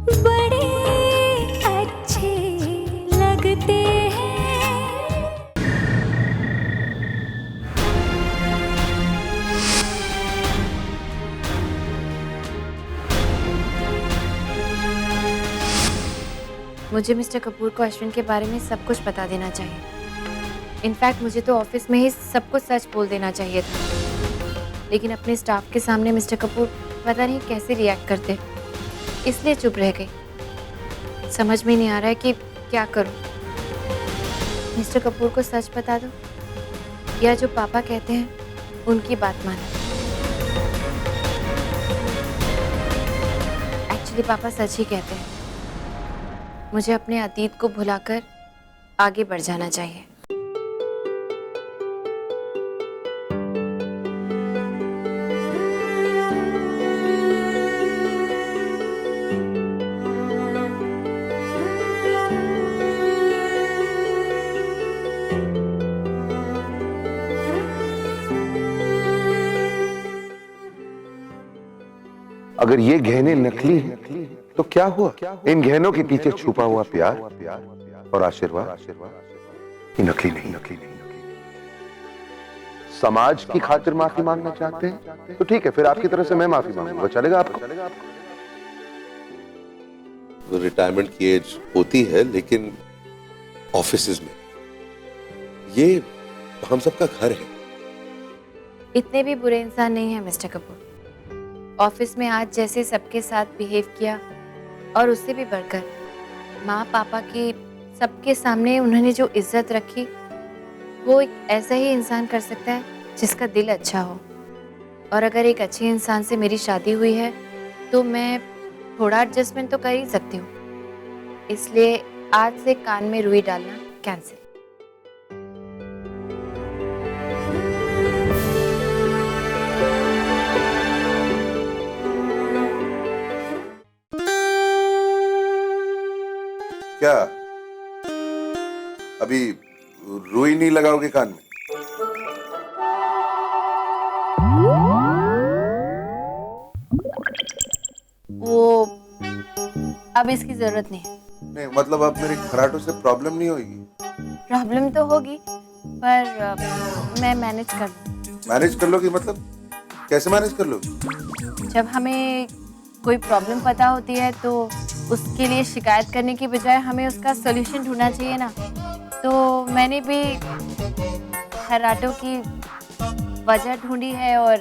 बड़े अच्छे लगते हैं। मुझे मिस्टर कपूर को अश्विन के बारे में सब कुछ बता देना चाहिए। इनफैक्ट मुझे तो ऑफिस में ही सब कुछ सच बोल देना चाहिए था, लेकिन अपने स्टाफ के सामने मिस्टर कपूर पता नहीं कैसे रिएक्ट करते, इसलिए चुप रह गई। समझ में नहीं आ रहा है कि क्या करूं। मिस्टर कपूर को सच बता दो या जो पापा कहते हैं उनकी बात मानो। एक्चुअली पापा सच ही कहते हैं, मुझे अपने अतीत को भुलाकर आगे बढ़ जाना चाहिए। अगर ये गहने नकली हैं, तो क्या हुआ? इन गहनों के पीछे छुपा हुआ प्यार और आशीर्वाद ये नकली नहीं। समाज की खातिर माफी मांगना चाहते हैं तो ठीक है, फिर आपकी तरफ से मैं माफी मांगूंगा, चलेगा आपको? रिटायरमेंट की एज होती है, लेकिन ऑफिसेज में ये हम सबका घर है। इतने भी बुरे इंसान नहीं है मिस्टर कपूर। ऑफिस में आज जैसे सबके साथ बिहेव किया और उससे भी बढ़कर माँ पापा की सबके सामने उन्होंने जो इज्जत रखी, वो एक ऐसा ही इंसान कर सकता है जिसका दिल अच्छा हो। और अगर एक अच्छे इंसान से मेरी शादी हुई है तो मैं थोड़ा एडजस्टमेंट तो कर ही सकती हूँ। इसलिए आज से कान में रुई डालना कैंसिल। क्या अभी रुई नहीं लगाओगे कान में? वो अब इसकी जरूरत नहीं है। नहीं, मतलब अब मेरे खराटों से प्रॉब्लम नहीं होगी? प्रॉब्लम तो होगी पर मैं मैनेज कर लूँ। मैनेज कर लोगी मतलब कैसे मैनेज कर लोगी? जब हमें कोई प्रॉब्लम पता होती है तो उसके लिए शिकायत करने की बजाय हमें उसका सॉल्यूशन ढूंढना चाहिए ना। तो मैंने भी खर्राटों की वजह ढूंढी है और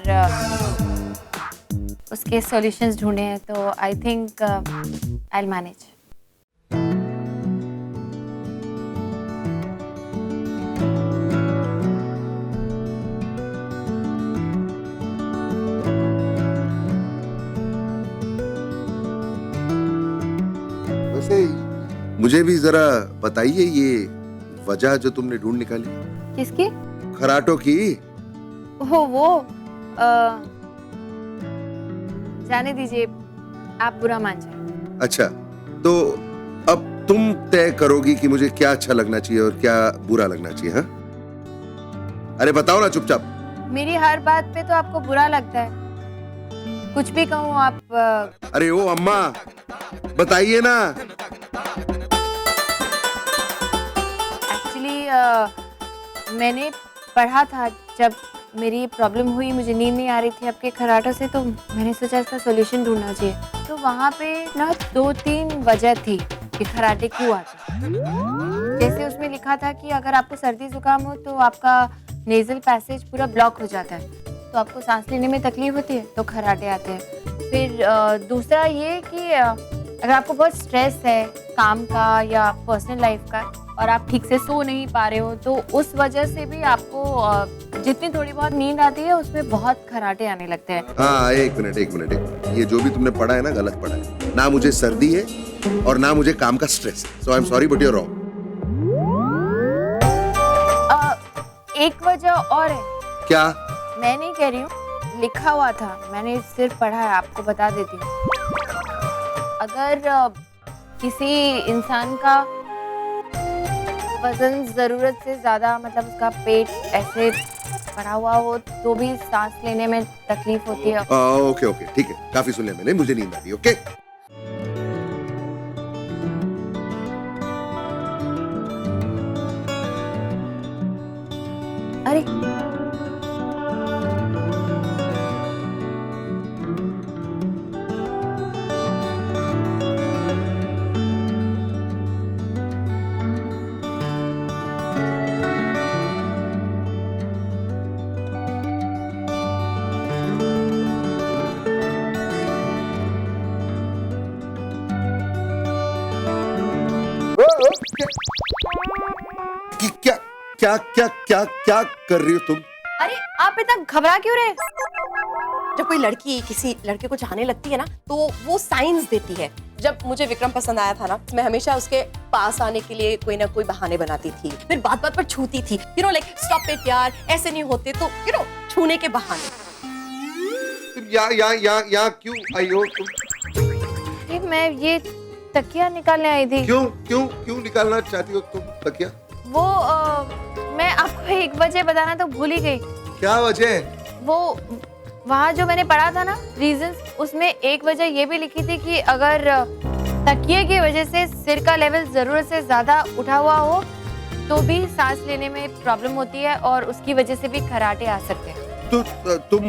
उसके सॉल्यूशंस ढूंढे हैं, तो I think I will manage. वैसे मुझे भी जरा बताइए ये वजह जो तुमने ढूंढ निकाली। किसकी? खराटों की। वो जाने दीजिए, आप बुरा मान जाए। अच्छा, तो अब तुम तय करोगी कि मुझे क्या अच्छा लगना चाहिए और क्या बुरा लगना चाहिए? हाँ, अरे बताओ ना चुपचाप। मेरी हर बात पे तो आपको बुरा लगता है। कुछ भी कहूँ आप अरे ओ अम्मा, बताइए ना। एक्चुअली मैंने पढ़ा था, जब मेरी प्रॉब्लम हुई, मुझे नींद नहीं आ रही थी आपके खराटों से, तो मैंने सोचा इसका सॉल्यूशन ढूंढना चाहिए। तो वहाँ पे ना 2-3 वजह थी कि खराटे क्यों आते। जैसे उसमें लिखा था कि अगर आपको सर्दी जुकाम हो तो आपका नेजल पैसेज पूरा ब्लॉक हो जाता है, तो आपको सांस लेने में तकलीफ होती है तो खराटे आते हैं। फिर दूसरा ये कि अगर आपको बहुत स्ट्रेस है काम का या पर्सनल लाइफ का और आप ठीक से सो नहीं पा रहे हो, तो उस वजह से भी आपको जितनी थोड़ी बहुत नींद आती है उसमें बहुत खराटे आने लगते हैं। हाँ, एक मिनट। ये जो भी तुमने पढ़ा है ना, गलत पढ़ा है। ना मुझे सर्दी है और ना मुझे काम का स्ट्रेस है। So I am sorry but you are wrong. एक वजह और है। क्या? मैं नहीं कह रही हूँ, लिखा हुआ था, मैंने सिर्फ पढ़ा है, आपको बता देती हूँ। अगर किसी इंसान का वजन जरूरत से ज्यादा, मतलब उसका पेट ऐसे भरा हुआ हो, तो भी सांस लेने में तकलीफ होती है। ओके ठीक है, काफी सुन लिया मैंने, मुझे नींद आ रही है। ओके अरे क्या क्या क्या क्या क्या कर रही हो तुम? अरे आप इतना घबरा क्यों रहे? जब कोई लड़की किसी लड़के को चाहने लगती है ना, तो वो साइंस देती है। जब मुझे विक्रम पसंद आया था ना, मैं हमेशा उसके पास आने के लिए कोई ना कोई बहाने बनाती थी, फिर बात बात पर छूती थी, you know like stop it यार, ऐसे नहीं होते, तो यू नो छूने के बहाने। तुम यहाँ क्यों आई हो तुम? अरे मैं ये तकिया निकालने आई थी। क्यों क्यों क्यों निकालना चाहती हो तुम तकिया? वो मैं आपको 1 बजे बताना तो भूल ही गई। क्या वजह? वो वहाँ जो मैंने पढ़ा था ना रीजंस, उसमें एक वजह ये भी लिखी थी कि अगर तकिए की वजह से सिर का लेवल जरूरत से ज्यादा उठा हुआ हो तो भी सांस लेने में प्रॉब्लम होती है और उसकी वजह से भी खर्राटे आ सकते हैं। तो तुम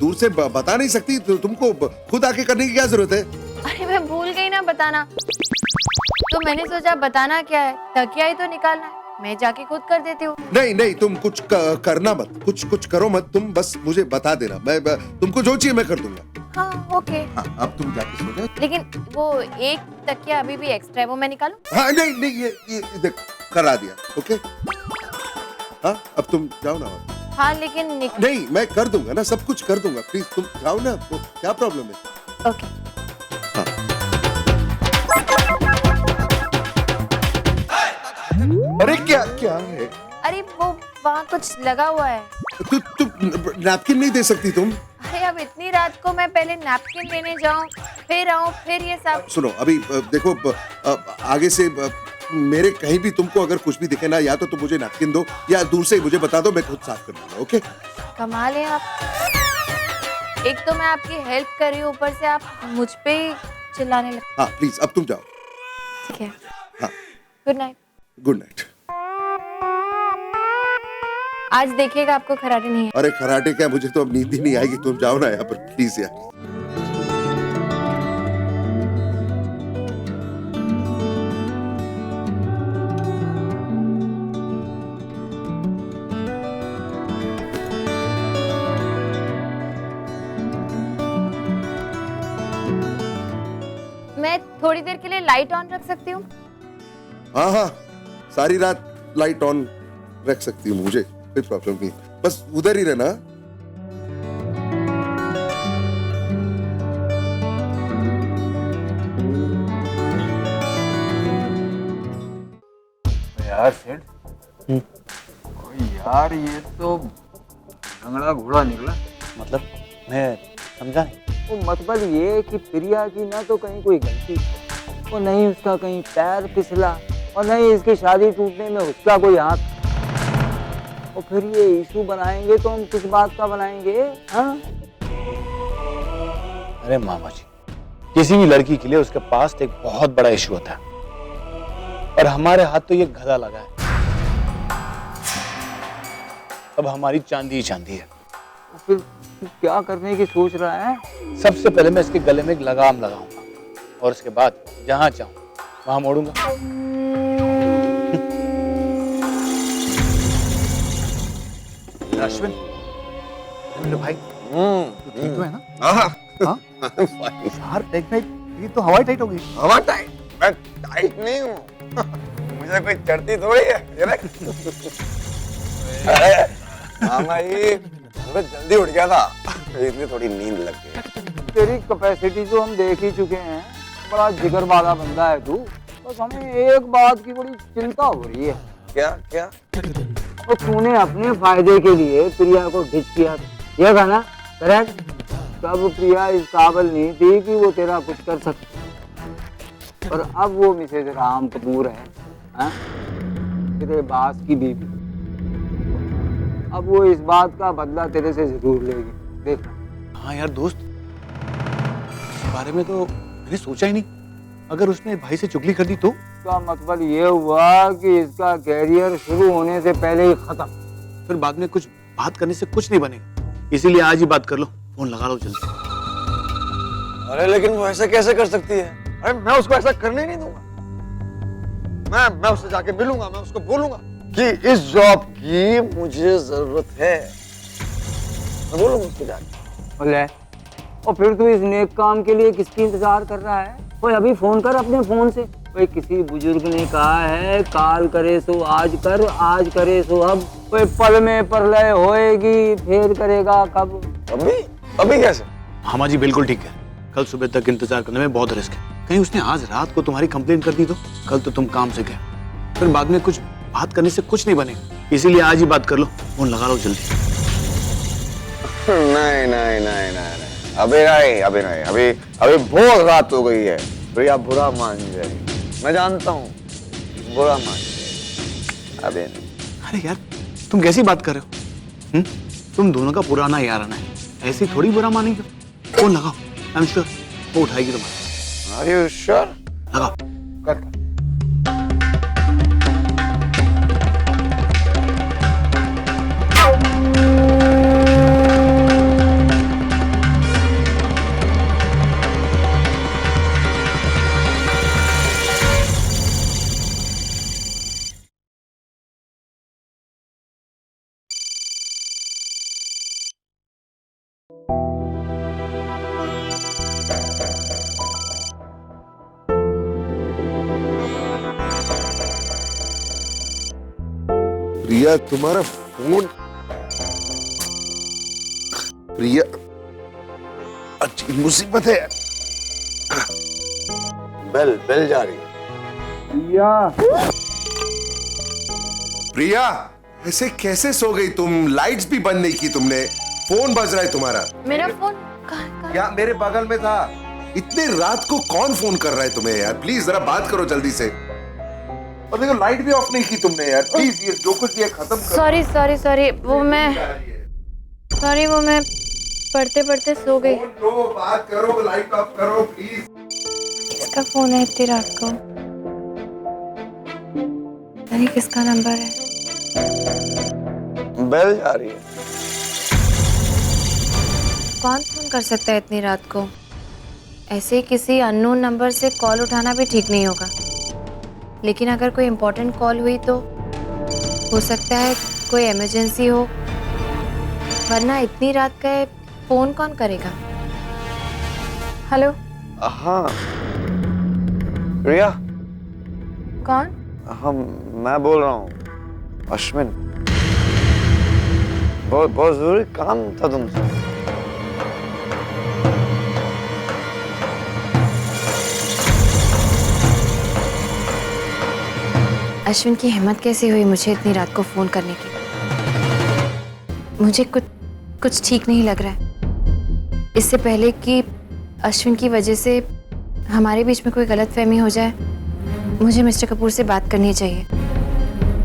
दूर से बता नहीं सकती? तो तुमको खुद आके करने की क्या जरूरत है? अरे मैं भूल गई ना बताना, तो मैंने सोचा बताना क्या है, तकिया ही तो निकालना है, मैं जाके खुद कर देती हूँ। नहीं नहीं, तुम कुछ करना मत, कुछ करो मत, तुम बस मुझे बता देना, मैं तुमको जो चाहिए मैं कर दूंगा। हाँ ओके। हाँ, अब तुम जाके सो जाओ। लेकिन वो एक तकिया अभी भी एक्स्ट्रा है, वो मैं निकालूं? हाँ नहीं नहीं, ये देख करा दिया, ओके। हाँ अब तुम जाओ ना। हाँ लेकिन नहीं, मैं कर दूंगा ना, सब कुछ कर दूंगा, प्लीज तुम जाओ ना, तो क्या प्रॉब्लम है? ओके। हाँ। अरे क्या क्या है? अरे वो वहाँ कुछ लगा हुआ है। तू नैपकिन नहीं दे सकती तुम? अरे अब इतनी रात को मैं पहले नैपकिन लेने जाऊं, फिर आऊं, फिर ये सब। सुनो अभी देखो, आगे से मेरे कहीं भी तुमको अगर कुछ भी दिखे ना, या तो तुम मुझे नैपकिन दो या दूर से मुझे बता दो, मैं खुद साफ कर दूंगा, ओके? कमाल है आप, एक तो मैं आपकी हेल्प कर रही हूँ, ऊपर से आप मुझ पे ही चिल्लाने लगे। हाँ प्लीज अब तुम जाओ। ठीक है। हाँ गुड नाइट। Good night. आज देखिएगा आपको खराटे नहीं है। अरे खराटे क्या, मुझे तो अब नींद ही नहीं आएगी, तुम जाओ ना यहाँ पर प्लीज यार। मैं थोड़ी देर के लिए लाइट ऑन रख सकती हूँ? हाँ हाँ, सारी रात लाइट ऑन रख सकती हूँ, मुझे कोई प्रॉब्लम नहीं, बस उधर ही रहना। यार सेठ, यार ये तो लंगड़ा घोड़ा निकला। मतलब मैं समझा नहीं। वो मतलब ये कि प्रिया की ना तो कहीं कोई गलती और नहीं उसका कहीं पैर फिसला और नहीं इसकी शादी टूटने में उसका कोई हाथ, और फिर ये इशू बनाएंगे तो हम किस बात का बनाएंगे? हाँ अरे मामा जी, किसी भी लड़की के लिए उसके पास एक बहुत बड़ा इशू होता है और हमारे हाथ तो ये गधा लगा है। अब हमारी चांदी ही चांदी है। तो फिर क्या करने की सोच रहा है? सबसे पहले मैं इसके गले में एक लगाम लगाऊंगा और उसके बाद जहां चाहूं वहां मोड़ूंगा। अश्विन, मेरे भाई, तू ठीक तो है ना? हाँ यार देख भाई, ये तो हवा टाइट हो गई। हवा टाइट? मैं टाइट नहीं हूँ, मुझे कोई चढ़ती थोड़ी है। मामा जी, मैं जल्दी उठ गया था इसलिए थोड़ी नींद लग गई। तेरी कैपेसिटी तो हम देख ही चुके हैं, बड़ा जिगर वाला बंदा है तू। बस हमें एक बात की बड़ी चिंता हो रही है। क्या क्या? तो तूने अपने फायदे के लिए प्रिया को डिच किया, ये था ना? करेक्ट? तब प्रिया इस काबिल नहीं थी कि वो तेरा कुछ कर सकती, और अब वो मिसेज राम कपूर है, हाँ? तेरे बास की बीवी। अब वो इस बात का बदला तेरे से जरूर लेगी, देखना। हाँ यार दोस्त, इस बारे में तो मैंने सोचा ही नहीं। अगर उसने भाई से चुगली कर दी तो? इसका मतलब ये हुआ कि इसका कैरियर शुरू होने से पहले ही खत्म। फिर बाद में कुछ बात करने से कुछ नहीं बनेगा। इसीलिए आज ही बात कर लो, फोन लगा लो जल्दी। अरे लेकिन वो ऐसे कैसे कर सकती है? अरे मैं उसको ऐसा करने नहीं दूंगा। मैं उससे जाके मिलूंगा, मैं उसको बोलूंगा कि इस जॉब की मुझे जरूरत है। मैं बोलूंगा उसको जाके। बोले और फिर तू इस नेक काम के लिए किसकी इंतजार कर रहा है? कोई अभी फोन कर अपने फोन से। कोई किसी बुजुर्ग ने कहा है काल करे सो आज कर, आज करे सो अब। कोई पल में प्रलय होएगी, फिर करेगा कब? अभी अभी कैसे? मामा जी बिल्कुल ठीक है, कल सुबह तक इंतजार करने में बहुत रिस्क है। कहीं उसने आज रात को तुम्हारी कंप्लेंट कर दी तो? कल तो तुम काम से गए, फिर बाद में कुछ बात करने से कुछ नहीं बनेगा। इसीलिए आज ही बात कर लो, फोन लगा लो जल्दी। नहीं नहीं नहीं नहीं अभी नहीं, अभी नहीं, अभी बहुत रात हो गई है। प्रिया बुरा मान जाएगी, मैं जानता हूँ बुरा मान जाएगी। अभी नहीं। अरे यार तुम कैसी बात कर रहे हो? तुम दोनों का पुराना याराना है, ऐसी थोड़ी बुरा मानेंगे। फोन लगाओ, आई एम श्योर वो उठाएगी तुम्हारा। Are you sure? लगाओ। कर। प्रिया तुम्हारा फोन। प्रिया अच्छी मुसीबत है। बेल जा रही है। प्रिया ऐसे कैसे सो गई तुम? लाइट्स भी बंद नहीं की तुमने, फोन बज रहा है तुम्हारा। मेरा फोन कहाँ? क्या मेरे बगल में था? इतने रात को कौन फोन कर रहा है तुम्हें यार? प्लीज जरा बात करो जल्दी से। और देखो लाइट भी ऑफ नहीं की तुमने यार। प्लीज ये जो कुछ ये खत्म करो। सॉरी वो मैं पढ़ते पढ़ते सो गई। फोन लो, बात करो, लाइट ऑफ करो प्लीज। किसका फोन है इतनी रात को? नहीं किसका नंबर है? बेल जा रही है। कौन फोन कर सकता है इतनी रात को? ऐसे किसी अननोन नंबर से कॉल उठाना भी ठीक नहीं होगा। लेकिन अगर कोई इम्पोर्टेंट कॉल हुई तो हो सकता है कोई इमरजेंसी हो, वरना इतनी रात का फोन कौन करेगा? हेलो। हाँ प्रिया। कौन? मैं बोल रहा हूँ अश्विन। बहुत जरूरी काम था तुमसे। अश्विन की हिम्मत कैसे हुई मुझे इतनी रात को फोन करने की? मुझे कुछ ठीक नहीं लग रहा है। इससे पहले कि अश्विन की वजह से हमारे बीच में कोई गलतफहमी हो जाए, मुझे मिस्टर कपूर से बात करनी चाहिए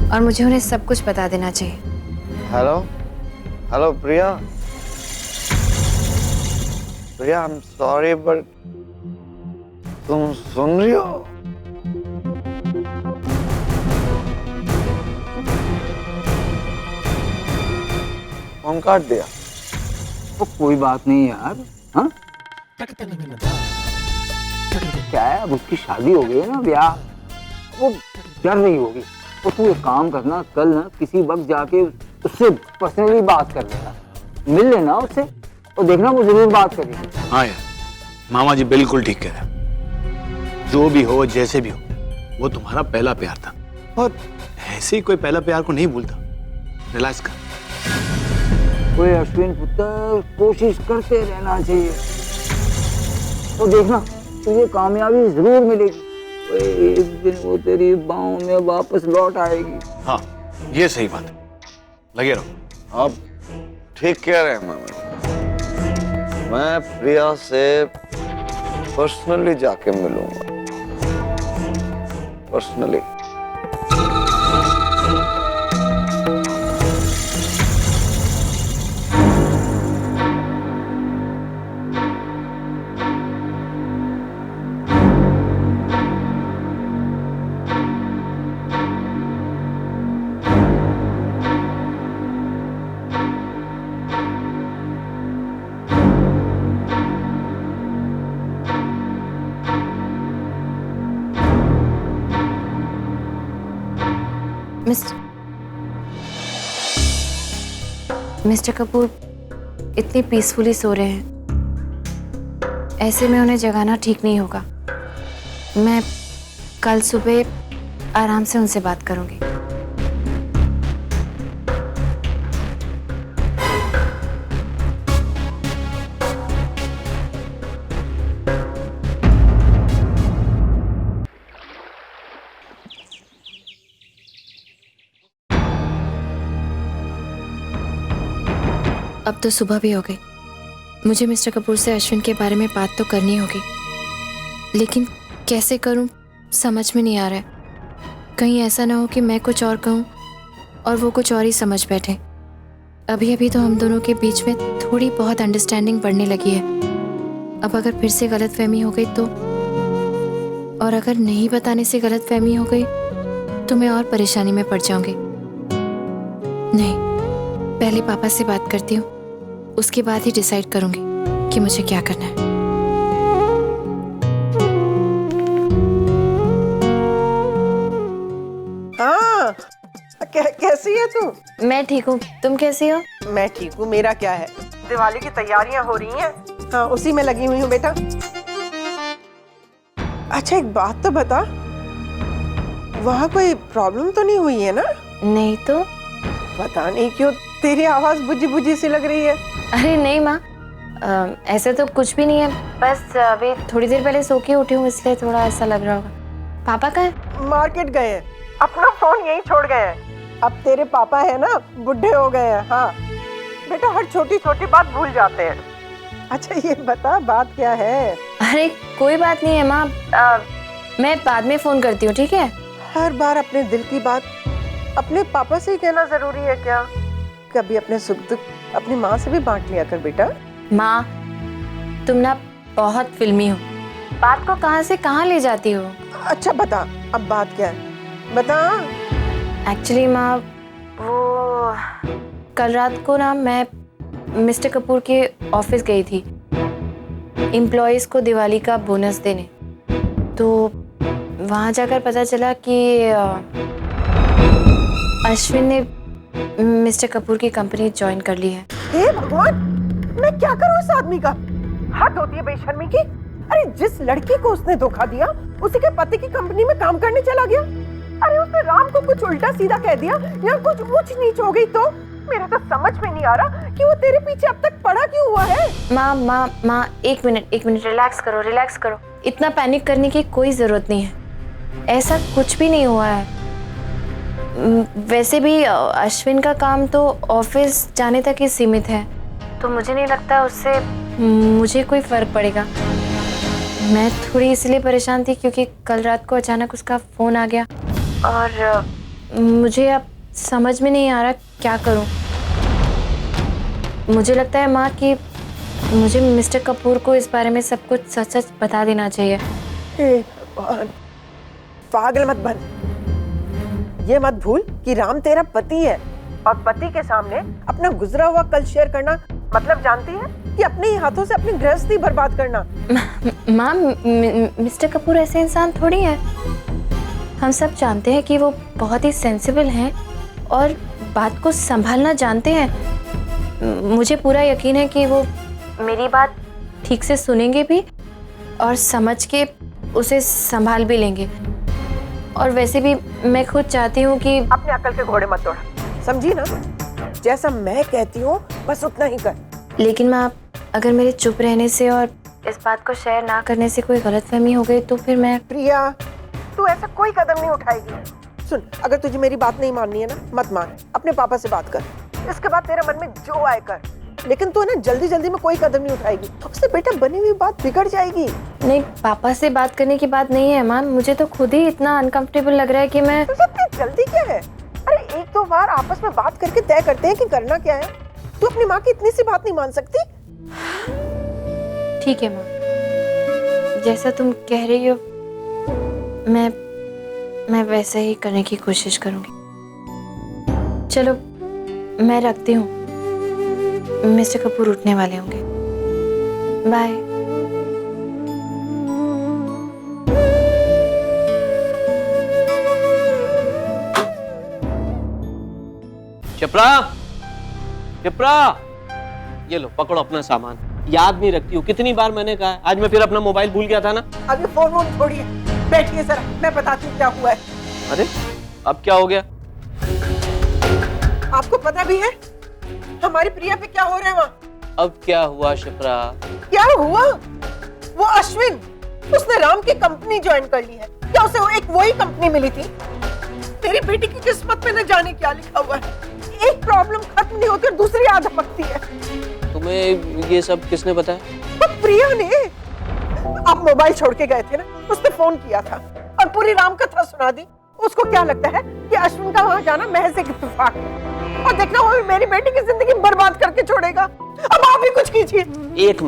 और मुझे उन्हें सब कुछ बता देना चाहिए। Hello Priya. Priya I am sorry but तुम सुन रही हो? फोन काट दिया। वो कोई बात नहीं यार। हाँ क्या है, अब उसकी शादी हो गई है ना, ब्याह, वो डर रही होगी। तो तू एक काम करना, कल ना किसी वक्त जाके उससे पर्सनली बात कर लेना, मिल लेना उससे और देखना वो जरूर बात करेगी। हाँ यार मामा जी बिल्कुल ठीक कह रहे हैं। जो भी हो जैसे भी हो, वो तुम्हारा पहला प्यार था और ऐसे ही कोई पहला प्यार को नहीं भूलता। रिलैक्स कर। कोई अश्विन पुत्र, कोशिश करते रहना चाहिए तो देखना तुझे कामयाबी जरूर मिलेगी। एक दिन वो तेरी बाहों में वापस लौट आएगी। हाँ ये सही बात है, लगे रहो। आप ठीक कह रहे हैं मामा। मैं प्रिया से पर्सनली जाके मिलूंगा, पर्सनली। मिस्टर कपूर इतने पीसफुली सो रहे हैं, ऐसे में उन्हें जगाना ठीक नहीं होगा। मैं कल सुबह आराम से उनसे बात करूंगी। अब तो सुबह भी हो गई। मुझे मिस्टर कपूर से अश्विन के बारे में बात तो करनी होगी, लेकिन कैसे करूं समझ में नहीं आ रहा है। कहीं ऐसा ना हो कि मैं कुछ और कहूं और वो कुछ और ही समझ बैठे। अभी अभी तो हम दोनों के बीच में थोड़ी बहुत अंडरस्टैंडिंग बढ़ने लगी है। अब अगर फिर से गलतफहमी हो गई तो, और अगर नहीं बताने से गलतफहमी हो गई तो मैं और परेशानी में पड़ जाऊंगी। नहीं, पहले पापा से बात करती हूँ, उसके बाद ही डिसाइड करूंगी कि मुझे क्या करना है। हाँ, कैसी है तू? मैं ठीक हूँ, तुम कैसी हो? मैं ठीक हूँ, मेरा क्या है, दिवाली की तैयारियां हो रही हैं। हाँ, उसी में लगी हुई हूँ बेटा। अच्छा एक बात तो बता, वहाँ कोई प्रॉब्लम तो नहीं हुई है ना? नहीं तो। पता नहीं क्यों तेरी आवाज बुझी बुझी सी लग रही है। अरे नहीं माँ, ऐसा तो कुछ भी नहीं है, बस अभी थोड़ी देर पहले सो के उठी हूँ इसलिए थोड़ा ऐसा लग रहा होगा। पापा कहाँ है? मार्केट गए हैं, अपना फोन यहीं छोड़ गए हैं। अब तेरे पापा है ना, बुढ़े हो गए हैं। हाँ बेटा, हर छोटी छोटी बात भूल जाते हैं। अच्छा ये बता बात क्या है? अरे कोई बात नहीं है माँ, मैं बाद में फोन करती हूँ, ठीक है? हर बार अपने दिल की बात अपने पापा से ही कहना जरूरी है क्या? कभी अपने सुख दुख अपनी माँ से भी बांट लिया कर बेटा। माँ तुम ना बहुत फिल्मी हो, बात को कहाँ से कहाँ ले जाती हो। अच्छा बता अब बात क्या है, बता। एक्चुअली माँ, वो कल रात को ना मैं मिस्टर कपूर के ऑफिस गई थी एम्प्लॉयज़ को दिवाली का बोनस देने। तो वहाँ जाकर पता चला कि अश्विन ने मिस्टर कपूर की कंपनी ज्वाइन कर ली है। हे भगवान, मैं क्या करूँ इस आदमी का? हद होती है बेशर्मी की। अरे जिस लड़की को उसने धोखा दिया उसी के पति की कंपनी में काम करने चला गया। अरे उसने राम को कुछ उल्टा सीधा कह दिया या कुछ ऊंच नीच हो गई तो? मेरा तो समझ में नहीं आ रहा कि वो तेरे पीछे अब तक पड़ा क्यों हुआ है। माँ एक मिनट रिलैक्स करो। इतना पैनिक करने की कोई जरूरत नहीं है, ऐसा कुछ भी नहीं हुआ है। वैसे भी अश्विन का काम तो ऑफिस जाने तक ही सीमित है, तो मुझे नहीं लगता उससे मुझे कोई फर्क पड़ेगा। मैं थोड़ी इसलिए परेशान थी क्योंकि कल रात को अचानक उसका फ़ोन आ गया और मुझे अब समझ में नहीं आ रहा क्या करूं। मुझे लगता है माँ कि मुझे मिस्टर कपूर को इस बारे में सब कुछ सच बता देना चाहिए। हे भगवान, पागल मत बन। ये मत भूल कि राम तेरा पति है और पति के सामने अपना गुजरा हुआ कल शेयर करना मतलब जानती है कि अपने ही हाथों से अपनी गृहस्थी बर्बाद करना। माँ, मिस्टर कपूर ऐसे इंसान थोड़ी है। हम सब जानते हैं कि वो बहुत ही सेंसिबल हैं और बात को संभालना जानते हैं। मुझे पूरा यकीन है कि वो मेरी बात ठीक से सुनेंगे भी और समझ के उसे संभाल भी लेंगे। और वैसे भी मैं खुद चाहती हूँ कि अपने अकल के घोड़े मत दौड़ा, समझी ना? जैसा मैं कहती हूँ बस उतना ही कर। लेकिन माँ, अगर मेरे चुप रहने से और इस बात को शेयर ना करने से कोई गलतफहमी हो गई तो फिर मैं... प्रिया, तू ऐसा कोई कदम नहीं उठाएगी। सुन, अगर तुझे मेरी बात नहीं माननी है ना, मत मान, अपने पापा से बात कर। इसके बाद तेरे मन में जो आए कर, लेकिन तू ना जल्दी जल्दी में कोई कदम नहीं उठाएगी, उससे बेटा बनी हुई बात बिगड़ जाएगी। नहीं, पापा से बात करने की बात नहीं है माँ, मुझे तो खुद ही इतना अनकंफर्टेबल लग रहा है कि मैं... तुझे इतनी जल्दी क्या है? अरे एक दो बार आपस में बात करके तय करते हैं कि करना क्या है। तू अपनी माँ की इतनी सी बात नहीं मान सकती? ठीक है माँ, जैसा तुम कह रही हो मैं वैसा ही करने की कोशिश करूंगी। चलो मैं रखती हूँ, मिस्टर कपूर उठने वाले होंगे। बाय। शिप्रा, शिप्रा, ये लो पकड़ो अपना सामान। याद नहीं रखती हूँ, कितनी बार मैंने कहा है। आज मैं फिर अपना मोबाइल भूल गया था ना। अभी फोन वोन छोड़िए, बैठिए जरा, मैं बताती हूँ क्या हुआ है। अरे अब क्या हो गया? आपको पता भी है हमारी प्रिया पे क्या हो रहा है वहाँ? अब क्या हुआ शिप्रा? क्या हुआ? वो अश्विन, उसने राम की कंपनी ज्वाइन कर ली है। क्या उसे एक वही कंपनी मिली थी? तेरी बेटी की किस्मत में न जाने क्या लिखा हुआ है। एक प्रॉब्लम खत्म नहीं होती और दूसरी आ धपकती है। तुम्हें ये सब किसने बताया? वो प्रिया ने। आप मोबाइल छोड़ के गए थे ना, उसने फोन किया था और पूरी राम कथा सुना दी। उसको क्या लगता है कि अश्विन का वहाँ जाना महज एक इत्तेफाक है और देखना वो मेरी बेटी की जिंदगी बर्बाद करके छोड़ेगा। अब आप भी कुछ कीजिए। एक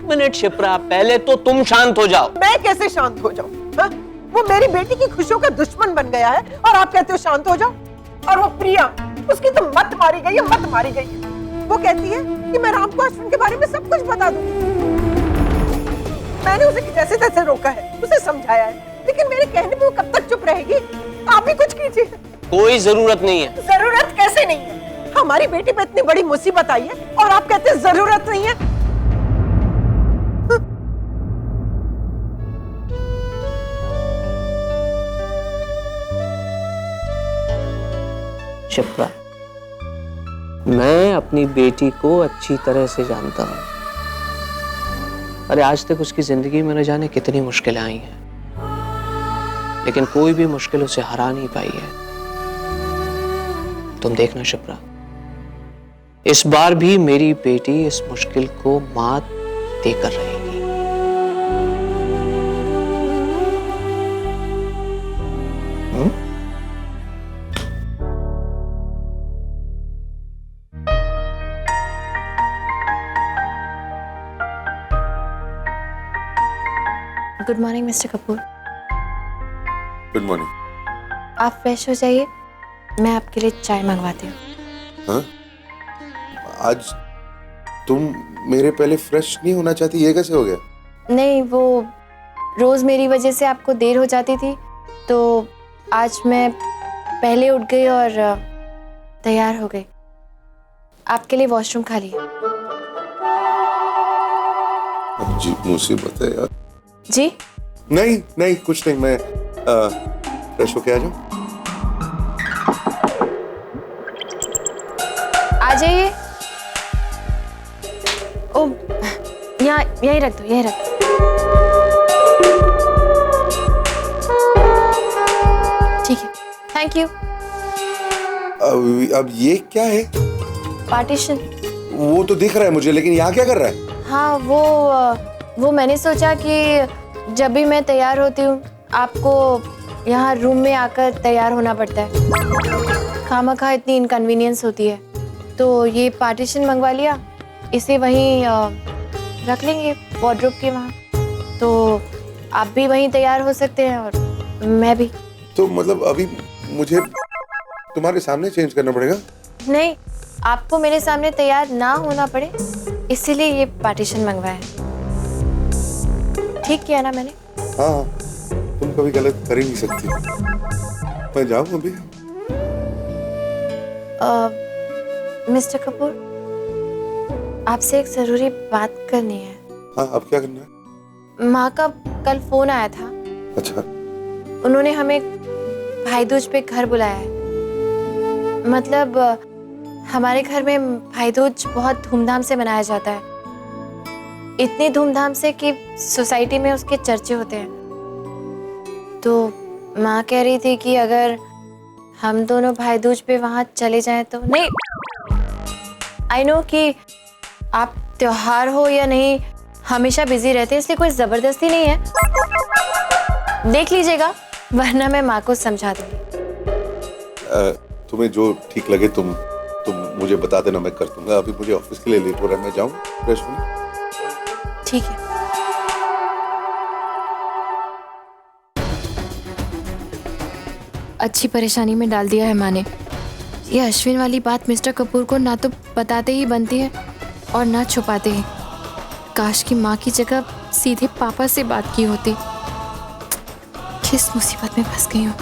मिनट शिप्रा, पहले तो तुम शांत हो जाओ। मैं कैसे शांत हो जाऊं? हाँ? वो मेरी बेटी की खुशियों का दुश्मन बन गया है और आप कहते हो शांत हो जाओ। और वो प्रिया, उसकी तो मत मारी गई है, मत मारी गई है। वो कहती है कि मैं राम को अश्विन के बारे में सब कुछ बता दूं। मैंने उसे जैसे तैसे रोका है, उसे समझाया है, लेकिन मेरे कहने पे वो कब तक चुप रहेगी? आप भी कुछ कीजिए। कोई जरूरत नहीं है। जरूरत कैसे नहीं है? हमारी बेटी पे इतनी बड़ी मुसीबत आई है और आप कहते हैं जरूरत नहीं है। शिप्रा, मैं अपनी बेटी को अच्छी तरह से जानता हूं। अरे आज तक उसकी जिंदगी में न जाने कितनी मुश्किलें आई हैं, लेकिन कोई भी मुश्किल उसे हरा नहीं पाई है। तुम देखना शिप्रा, इस बार भी मेरी बेटी इस मुश्किल को मात देकर रहेगी। Good morning mister Kapoor. Good morning. आप फ्रेश हो जाइए, मैं आपके लिए चाय मंगवाती हूँ। हाँ? आज तुम मेरे पहले फ्रेश नहीं होना चाहती, ये कैसे हो गया? नहीं, वो रोज मेरी वजह से आपको देर हो जाती थी, तो आज मैं पहले उठ गई और तैयार हो गई। आपके लिए वॉशरूम खाली है। अजीब मुसीबत है यार। जी? नहीं नहीं कुछ नहीं, मैं फ्रेश होके आ जाऊं? आ जाइए। ओ, यहाँ यहीं रख दो, यहीं रख दो। ठीक है, थैंक यू। अब ये क्या है? पार्टीशन। वो तो दिख रहा है मुझे, लेकिन यहाँ क्या कर रहा है? हाँ, वो मैंने सोचा कि जब भी मैं तैयार होती हूँ आपको यहाँ रूम में आकर तैयार होना पड़ता है। खामखा इतनी इनकन्वीनियंस होती है, तो ये पार्टीशन मंगवा लिया, इसे वहीं रख लेंगे वार्डरोब के वहाँ, तो आप भी वहीं तैयार हो सकते हैं और मैं भी। तो मतलब अभी मुझे तुम्हारे सामने चेंज करना पड़ेगा? नहीं, आपको मेरे सामने तैयार ना होना पड़े, इसीलिए ये पार्टीशन मंगवाया। ठीक किया ना मैंने? हाँ, तुम कभी गलत कर ही नहीं सकती। मैं जाऊँ अभी? मिस्टर कपूर, आपसे एक जरूरी बात करनी है। हाँ, अब क्या करना है? माँ का कल फोन आया था। अच्छा। उन्होंने हमें भाई दूज पे घर बुलाया है। मतलब हमारे घर में भाई दूज बहुत धूमधाम से मनाया जाता है, इतनी धूमधाम से कि सोसाइटी में उसके चर्चे होते हैं। तो माँ कह रही थी कि अगर हम दोनों भाई दूज पे वहाँ चले जाएं तो। नहीं, आई नो कि आप त्योहार हो या नहीं हमेशा बिजी रहते हैं, इसलिए कोई जबरदस्ती नहीं है। देख लीजिएगा, वरना मैं माँ को समझा दूंगी। तुम्हें जो ठीक लगे तुम मुझे बता देना, मैं कर दूंगा। अभी मुझे ऑफिस के लिए लेट हो रहा है, मैं जाऊँ फ्रेश होने? ठीक है। अच्छी परेशानी में डाल दिया है माँ ने। ये अश्विन वाली बात मिस्टर कपूर को ना तो बताते ही बनती है और ना छुपाते ही। काश की माँ की जगह सीधे पापा से बात की होती। किस मुसीबत में फंस गई हूँ।